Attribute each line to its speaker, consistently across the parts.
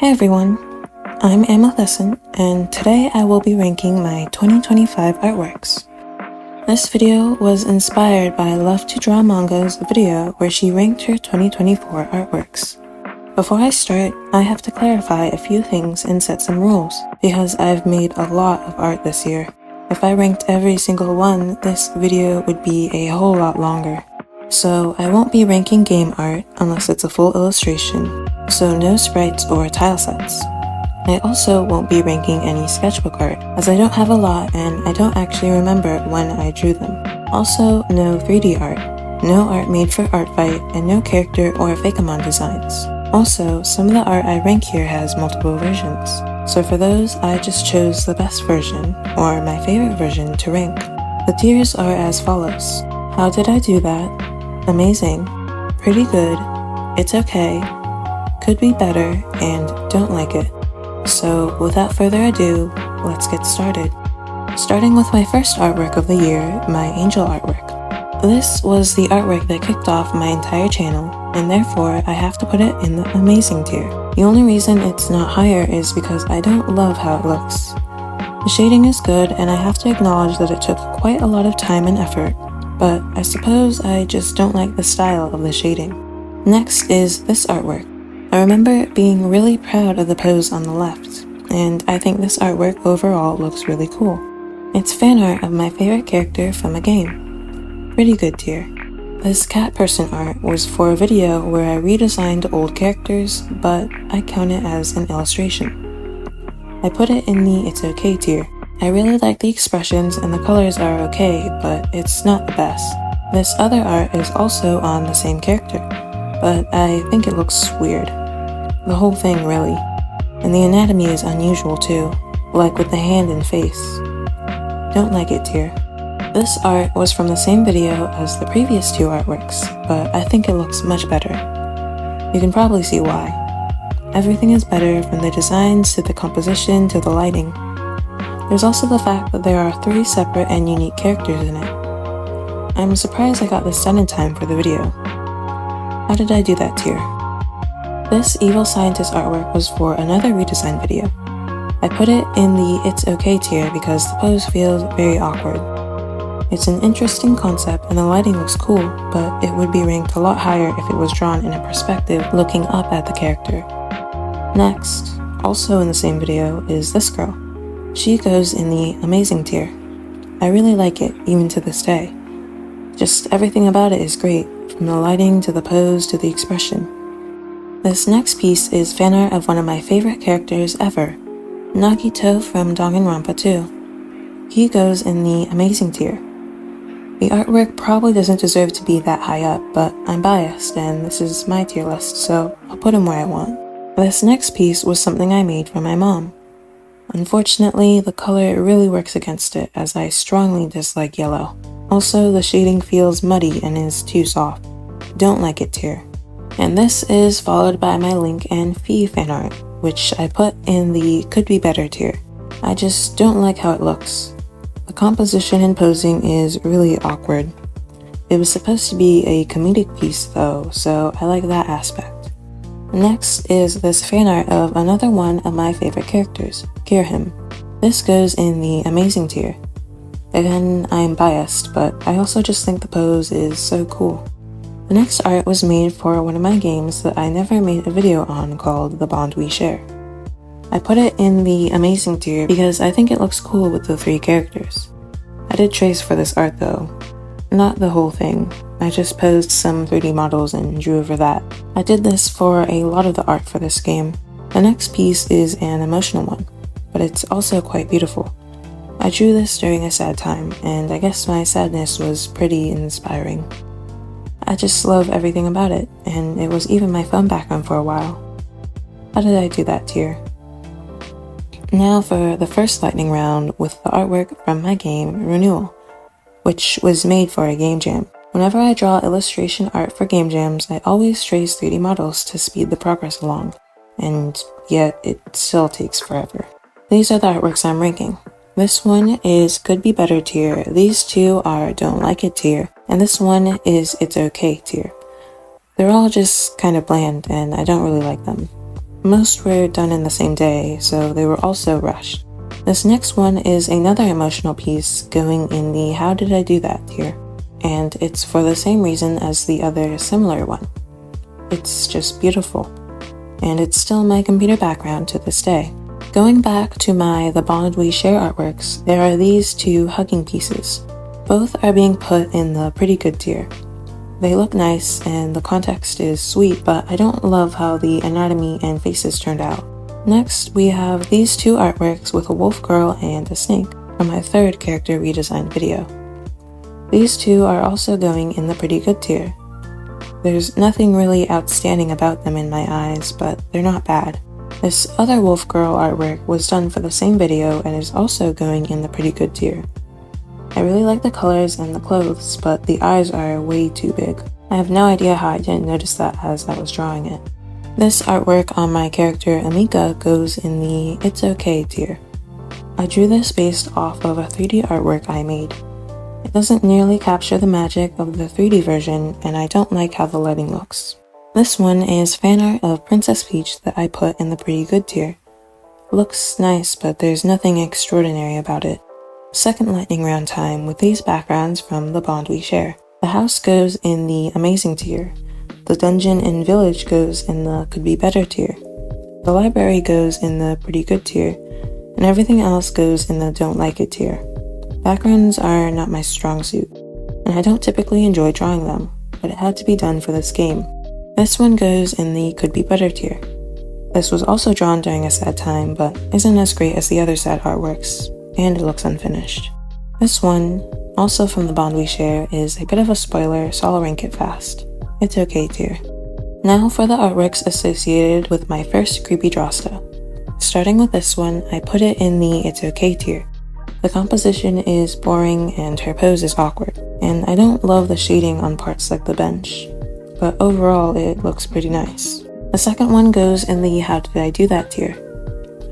Speaker 1: Hey everyone, I'm Amethyst, and today I will be ranking my 2025 artworks. This video was inspired by Love to Draw Manga's video where she ranked her 2024 artworks. Before I start, I have to clarify a few things and set some rules, because I've made a lot of art this year. If I ranked every single one, this video would be a whole lot longer. So I won't be ranking game art unless it's a full illustration, so no sprites or tile sets. I also won't be ranking any sketchbook art, as I don't have a lot and I don't actually remember when I drew them. Also, no 3D art, no art made for Artfight, and no character or Fakemon designs. Also, some of the art I rank here has multiple versions, so for those I just chose the best version, or my favorite version, to rank. The tiers are as follows. How did I do that? Amazing, pretty good, it's okay, could be better, and don't like it. So without further ado, let's get started. Starting with my first artwork of the year, my angel artwork. This was the artwork that kicked off my entire channel, and therefore I have to put it in the amazing tier. The only reason it's not higher is because I don't love how it looks. The shading is good, and I have to acknowledge that it took quite a lot of time and effort, but I suppose I just don't like the style of the shading. Next is this artwork. I remember being really proud of the pose on the left, and I think this artwork overall looks really cool. It's fan art of my favorite character from a game. Pretty good tier. This cat person art was for a video where I redesigned old characters, but I count it as an illustration. I put it in the it's okay tier. I really like the expressions and the colors are okay, but it's not the best. This other art is also on the same character, but I think it looks weird. The whole thing really. And the anatomy is unusual too, like with the hand and face. Don't like it tier. This art was from the same video as the previous two artworks, but I think it looks much better. You can probably see why. Everything is better, from the designs to the composition to the lighting. There's also the fact that there are 3 separate and unique characters in it. I'm surprised I got this done in time for the video. How did I do that tier? This evil scientist artwork was for another redesign video. I put it in the it's okay tier because the pose feels very awkward. It's an interesting concept and the lighting looks cool, but it would be ranked a lot higher if it was drawn in a perspective looking up at the character. Next, also in the same video, is this girl. She goes in the amazing tier. I really like it, even to this day. Just everything about it is great, from the lighting to the pose to the expression. This next piece is fan art of one of my favorite characters ever, Nagito from Danganronpa 2. He goes in the amazing tier. The artwork probably doesn't deserve to be that high up, but I'm biased and this is my tier list, so I'll put him where I want. This next piece was something I made for my mom. Unfortunately, the color really works against it, as I strongly dislike yellow. Also, the shading feels muddy and is too soft. Don't like it tier. And this is followed by my Link and Fee fan art, which I put in the could be better tier. I just don't like how it looks. The composition and posing is really awkward. It was supposed to be a comedic piece though, so I like that aspect. Next is this fan art of another one of my favorite characters, Kirhim. This goes in the amazing tier. Again, I am biased, but I also just think the pose is so cool. The next art was made for one of my games that I never made a video on, called The Bond We Share. I put it in the amazing tier because I think it looks cool with the 3 characters. I did trace for this art though. Not the whole thing. I just posed some 3D models and drew over that. I did this for a lot of the art for this game. The next piece is an emotional one, but it's also quite beautiful. I drew this during a sad time, and I guess my sadness was pretty inspiring. I just love everything about it, and it was even my phone background for a while. How did I do that tier? Now for the first lightning round with the artwork from my game, Renewal, which was made for a game jam. Whenever I draw illustration art for game jams, I always trace 3D models to speed the progress along, and yet it still takes forever. These are the artworks I'm ranking. This one is could be better tier, these 2 are don't like it tier, and this one is it's okay tier. They're all just kind of bland and I don't really like them. Most were done in the same day, so they were also rushed. This next one is another emotional piece going in the How Did I Do That tier, and it's for the same reason as the other similar one. It's just beautiful, and it's still my computer background to this day. Going back to my The Bond We Share artworks, there are these two hugging pieces. Both are being put in the pretty good tier. They look nice and the context is sweet, but I don't love how the anatomy and faces turned out. Next, we have these two artworks with a wolf girl and a snake from my third character redesign video. These two are also going in the pretty good tier. There's nothing really outstanding about them in my eyes, but they're not bad. This other wolf girl artwork was done for the same video and is also going in the pretty good tier. I really like the colors and the clothes, but the eyes are way too big. I have no idea how I didn't notice that as I was drawing it. This artwork on my character Amika goes in the It's Okay tier. I drew this based off of a 3D artwork I made. It doesn't nearly capture the magic of the 3D version, and I don't like how the lighting looks. This one is fan art of Princess Peach that I put in the pretty good tier. It looks nice, but there's nothing extraordinary about it. Second lightning round time with these backgrounds from The Bond We Share. The house goes in the amazing tier. The dungeon and village goes in the could be better tier. The library goes in the pretty good tier, and everything else goes in the don't like it tier. Backgrounds are not my strong suit, and I don't typically enjoy drawing them, but it had to be done for this game. This one goes in the could be better tier. This was also drawn during a sad time, but isn't as great as the other sad artworks, and it looks unfinished. This one, also from The Bond We Share, is a bit of a spoiler, so I'll rank it fast. It's okay tier. Now for the artworks associated with my first creepy Drosta. Starting with this one, I put it in the It's Okay tier. The composition is boring and her pose is awkward, and I don't love the shading on parts like the bench, but overall it looks pretty nice. The second one goes in the How Did I Do That tier.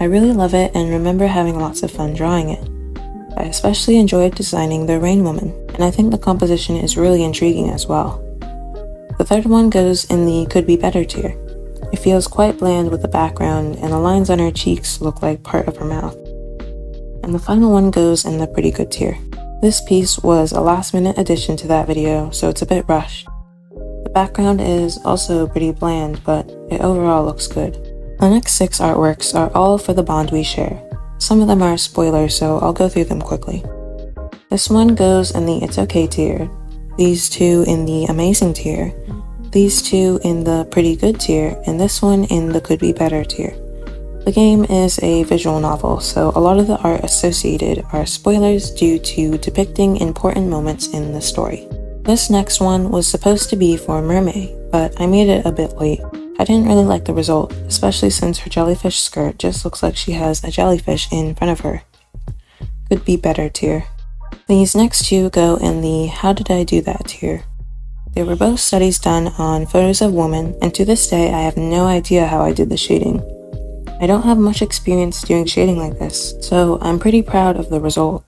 Speaker 1: I really love it and remember having lots of fun drawing it. I especially enjoyed designing the Rain Woman, and I think the composition is really intriguing as well. The third one goes in the Could Be Better tier. It feels quite bland with the background, and the lines on her cheeks look like part of her mouth. And the final one goes in the pretty good tier. This piece was a last-minute addition to that video, so it's a bit rushed. The background is also pretty bland, but it overall looks good. The next 6 artworks are all for The Bond We Share. Some of them are spoilers, so I'll go through them quickly. This one goes in the It's Okay tier, these two in the Amazing tier, these two in the Pretty Good tier, and this one in the Could Be Better tier. The game is a visual novel, so a lot of the art associated are spoilers due to depicting important moments in the story. This next one was supposed to be for Mermaid, but I made it a bit late. I didn't really like the result, especially since her jellyfish skirt just looks like she has a jellyfish in front of her. Could Be Better tier. These next two go in the How Did I Do That tier. They were both studies done on photos of women, and to this day I have no idea how I did the shading. I don't have much experience doing shading like this, so I'm pretty proud of the result.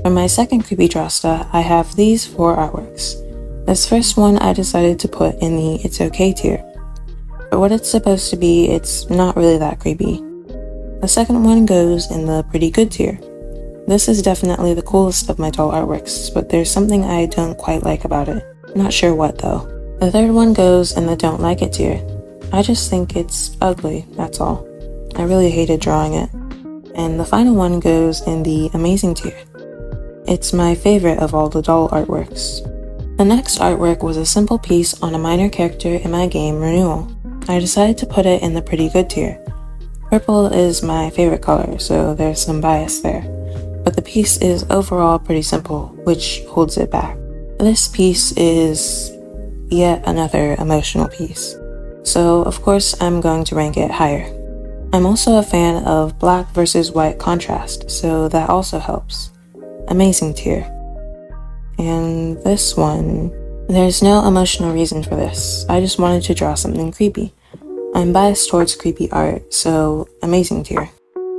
Speaker 1: For my second creepy Drosta, I have these 4 artworks. This first one I decided to put in the It's Okay tier. For what it's supposed to be, it's not really that creepy. The second one goes in the Pretty Good tier. This is definitely the coolest of my doll artworks, but there's something I don't quite like about it. Not sure what though. The third one goes in the Don't Like It tier. I just think it's ugly, that's all. I really hated drawing it. And the final one goes in the Amazing tier. It's my favorite of all the doll artworks. The next artwork was a simple piece on a minor character in my game, Renewal. I decided to put it in the Pretty Good tier. Purple is my favorite color, so there's some bias there. But the piece is overall pretty simple, which holds it back. This piece is yet another emotional piece. So of course I'm going to rank it higher. I'm also a fan of black versus white contrast, so that also helps. Amazing tier. And this one, there's no emotional reason for this. I just wanted to draw something creepy. I'm biased towards creepy art, so amazing tier.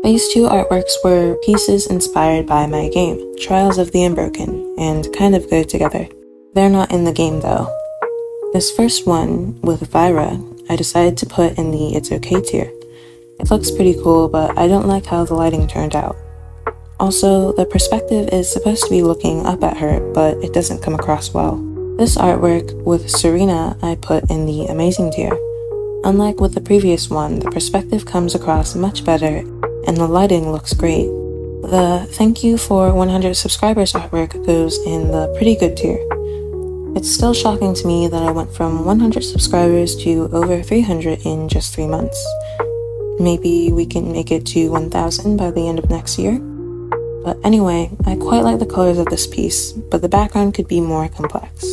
Speaker 1: These 2 artworks were pieces inspired by my game, Trials of the Unbroken, and kind of go together. They're not in the game though. This first one, with Vira, I decided to put in the It's Okay tier. It looks pretty cool, but I don't like how the lighting turned out. Also, the perspective is supposed to be looking up at her, but it doesn't come across well. This artwork with Serena I put in the amazing tier. Unlike with the previous one, the perspective comes across much better and the lighting looks great. The thank you for 100 subscribers artwork goes in the pretty good tier. It's still shocking to me that I went from 100 subscribers to over 300 in just 3 months. Maybe we can make it to 1,000 by the end of next year? But anyway, I quite like the colors of this piece, but the background could be more complex.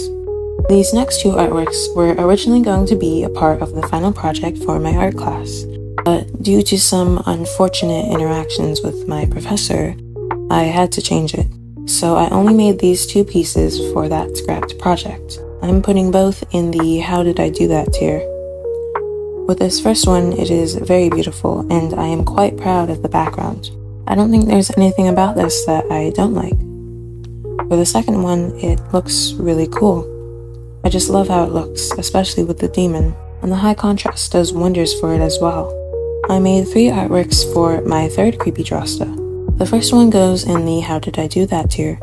Speaker 1: These next two artworks were originally going to be a part of the final project for my art class, but due to some unfortunate interactions with my professor, I had to change it. So I only made these two pieces for that scrapped project. I'm putting both in the How Did I Do That tier. With this first one, it is very beautiful, and I am quite proud of the background. I don't think there's anything about this that I don't like. For the second one, it looks really cool. I just love how it looks, especially with the demon, and the high contrast does wonders for it as well. I made 3 artworks for my third creepypasta. The first one goes in the How Did I Do That tier.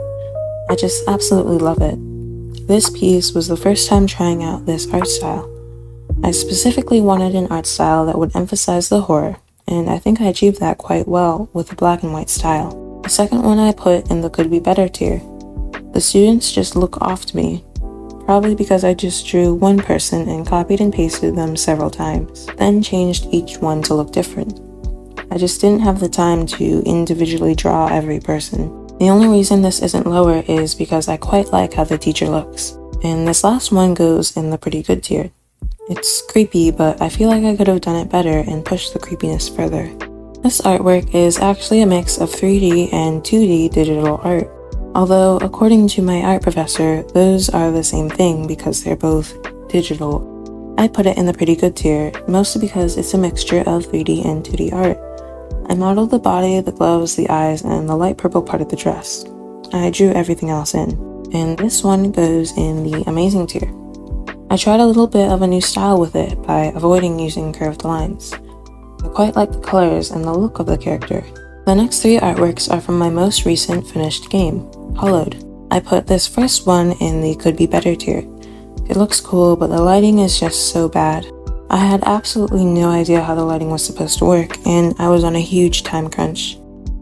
Speaker 1: I just absolutely love it. This piece was the first time trying out this art style. I specifically wanted an art style that would emphasize the horror, and I think I achieved that quite well with the black and white style. The second one I put in the Could Be Better tier. The students just look off to me, probably because I just drew one person and copied and pasted them several times, then changed each one to look different. I just didn't have the time to individually draw every person. The only reason this isn't lower is because I quite like how the teacher looks, and this last one goes in the Pretty Good tier. It's creepy, but I feel like I could have done it better and pushed the creepiness further. This artwork is actually a mix of 3D and 2D digital art. Although, according to my art professor, those are the same thing because they're both digital. I put it in the Pretty Good tier, mostly because it's a mixture of 3D and 2D art. I modeled the body, the gloves, the eyes, and the light purple part of the dress. I drew everything else in, and this one goes in the amazing tier. I tried a little bit of a new style with it by avoiding using curved lines. I quite like the colors and the look of the character. The next 3 artworks are from my most recent finished game, Hollowed. I put this first one in the Could Be Better tier. It looks cool, but the lighting is just so bad. I had absolutely no idea how the lighting was supposed to work, and I was on a huge time crunch.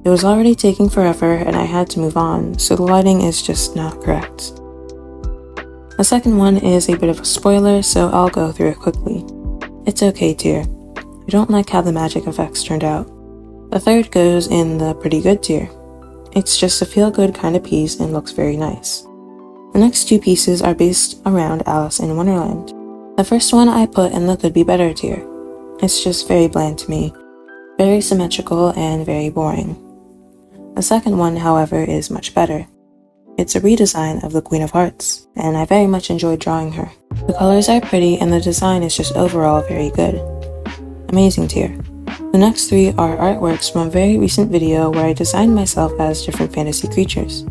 Speaker 1: It was already taking forever and I had to move on, so the lighting is just not correct. The second one is a bit of a spoiler, so I'll go through it quickly. It's okay tier. I don't like how the magic effects turned out. The third goes in the Pretty Good tier. It's just a feel-good kind of piece and looks very nice. The next 2 pieces are based around Alice in Wonderland. The first one I put in the Could Be Better tier. It's just very bland to me, very symmetrical and very boring. The second one, however, is much better. It's a redesign of the Queen of Hearts, and I very much enjoyed drawing her. The colors are pretty and the design is just overall very good. Amazing tier. The next 3 are artworks from a very recent video where I designed myself as different fantasy creatures.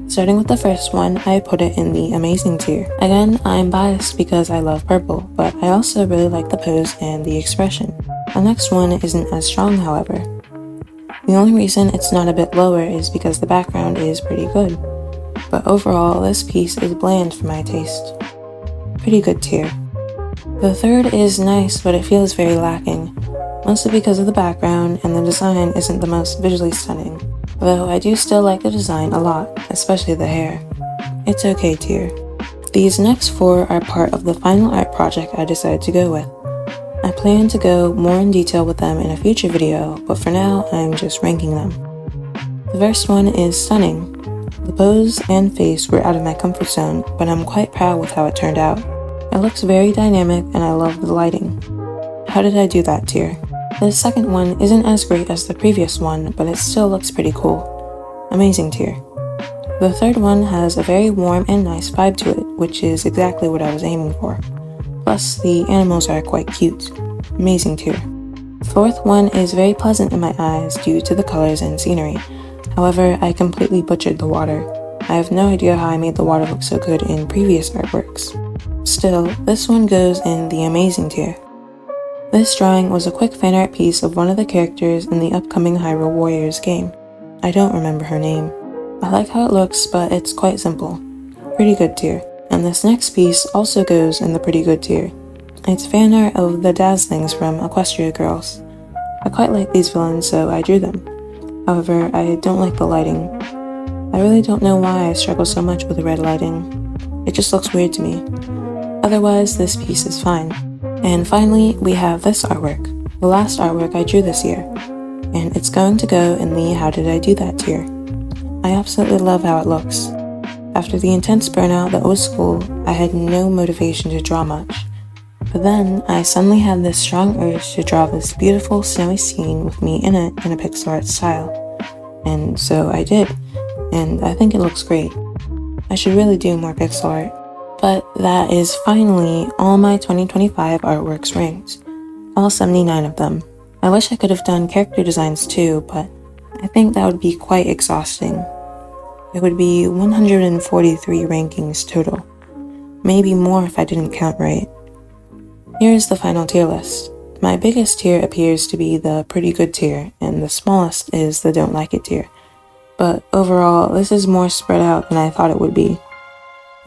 Speaker 1: Starting with the first one, I put it in the amazing tier. Again, I'm biased because I love purple, but I also really like the pose and the expression. The next one isn't as strong, however. The only reason it's not a bit lower is because the background is pretty good. But overall, this piece is bland for my taste. Pretty good tier. The third is nice, but it feels very lacking, mostly because of the background and the design isn't the most visually stunning, though I do still like the design a lot, especially the hair. It's okay tier. These next 4 are part of the final art project I decided to go with. I plan to go more in detail with them in a future video, but for now, I'm just ranking them. The first one is stunning. The pose and face were out of my comfort zone, but I'm quite proud with how it turned out. It looks very dynamic and I love the lighting. How Did I Do That tier? The second one isn't as great as the previous one, but it still looks pretty cool. Amazing tier. The third one has a very warm and nice vibe to it, which is exactly what I was aiming for. Plus, the animals are quite cute. Amazing tier. The fourth one is very pleasant in my eyes due to the colors and scenery. However, I completely butchered the water. I have no idea how I made the water look so good in previous artworks. Still, this one goes in the amazing tier. This drawing was a quick fan art piece of one of the characters in the upcoming Hyrule Warriors game. I don't remember her name. I like how it looks, but it's quite simple. Pretty good tier. And this next piece also goes in the pretty good tier. It's fan art of the Dazzlings from Equestria Girls. I quite like these villains, so I drew them. However, I don't like the lighting. I really don't know why I struggle so much with the red lighting. It just looks weird to me. Otherwise, this piece is fine. And finally, we have this artwork, the last artwork I drew this year. And it's going to go in the How Did I Do That tier. I absolutely love how it looks. After the intense burnout that was school, I had no motivation to draw much. But then, I suddenly had this strong urge to draw this beautiful snowy scene with me in it in a pixel art style. And so I did, and I think it looks great. I should really do more pixel art. But that is finally all my 2025 artworks ranked. All 79 of them. I wish I could have done character designs too, but I think that would be quite exhausting. It would be 143 rankings total. Maybe more if I didn't count right. Here's the final tier list. My biggest tier appears to be the pretty good tier, and the smallest is the don't like it tier. But overall, this is more spread out than I thought it would be.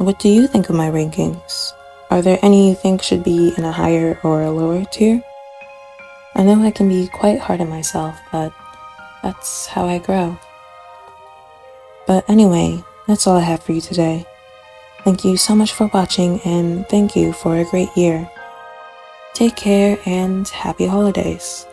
Speaker 1: What do you think of my rankings? Are there any you think should be in a higher or a lower tier? I know I can be quite hard on myself, but that's how I grow. But anyway, that's all I have for you today. Thank you so much for watching, and thank you for a great year. Take care and happy holidays.